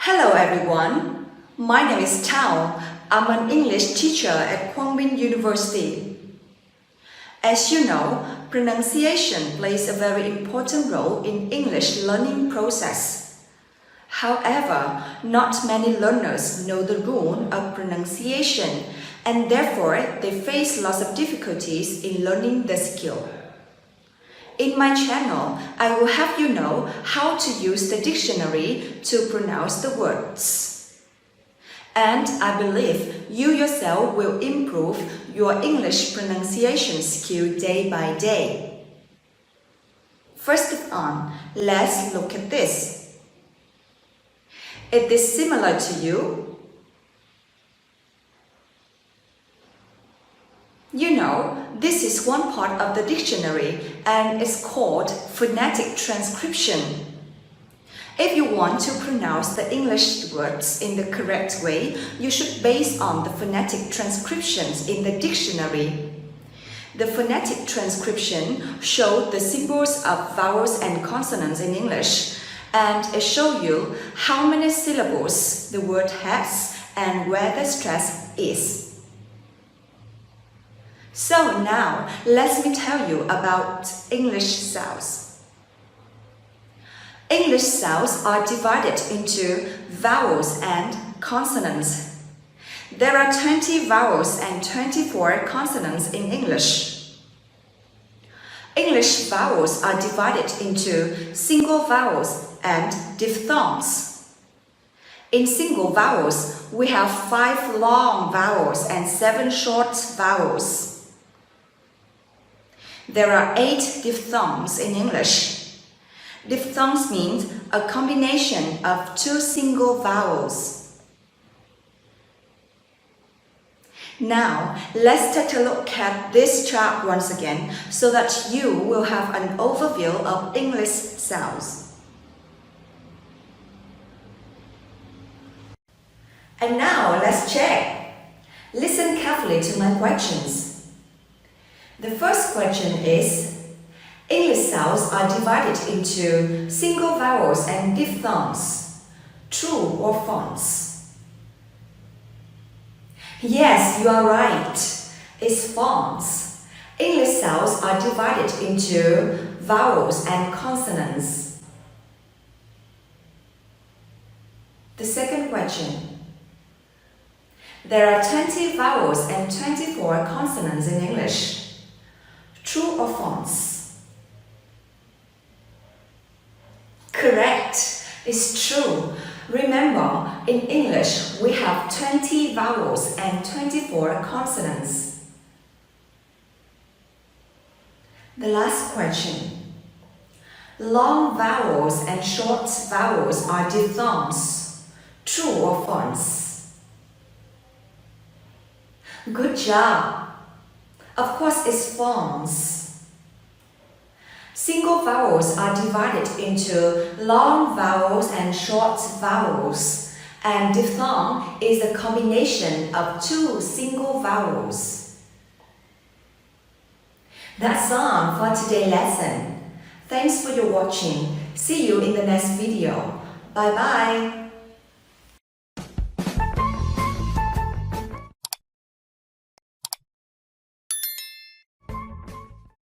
Hello everyone, my name is Tao. I'm an English teacher at Quang University. As you know, pronunciation plays a very important role in English learning process. However, not many learners know the rule of pronunciation and therefore they face lots of difficulties in learning the skill. In my channel, I will help you know how to use the dictionary to pronounce the words. And I believe you yourself will improve your English pronunciation skill day by day. First of all, let's look at this. Is this similar to you? You know, this is one part of the dictionary and it's called phonetic transcription. If you want to pronounce the English words in the correct way, you should base on the phonetic transcriptions in the dictionary. The phonetic transcription shows the symbols of vowels and consonants in English, and it shows you how many syllables the word has and where the stress is. So now, let me tell you about English sounds. English sounds are divided into vowels and consonants. There are 20 vowels and 24 consonants in English. English vowels are divided into single vowels and diphthongs. In single vowels, we have 5 long vowels and 7 short vowels. There are 8 diphthongs in English. Diphthongs means a combination of 2 single vowels. Now, let's take a look at this chart once again so that you will have an overview of English sounds. And now, let's check. Listen carefully to my questions. The first question is, English sounds are divided into single vowels and diphthongs. True or false? Yes, you are right. It's false. English sounds are divided into vowels and consonants. The second question. There are 20 vowels and 24 consonants in English. True or false? Correct. It's true. Remember, in English, we have 20 vowels and 24 consonants. The last question. Long vowels and short vowels are diphthongs. True or false? Good job. Of course, it's false. Single vowels are divided into long vowels and short vowels, and diphthong is a combination of 2 single vowels. That's all for today's lesson. Thanks for your watching. See you in the next video. Bye bye.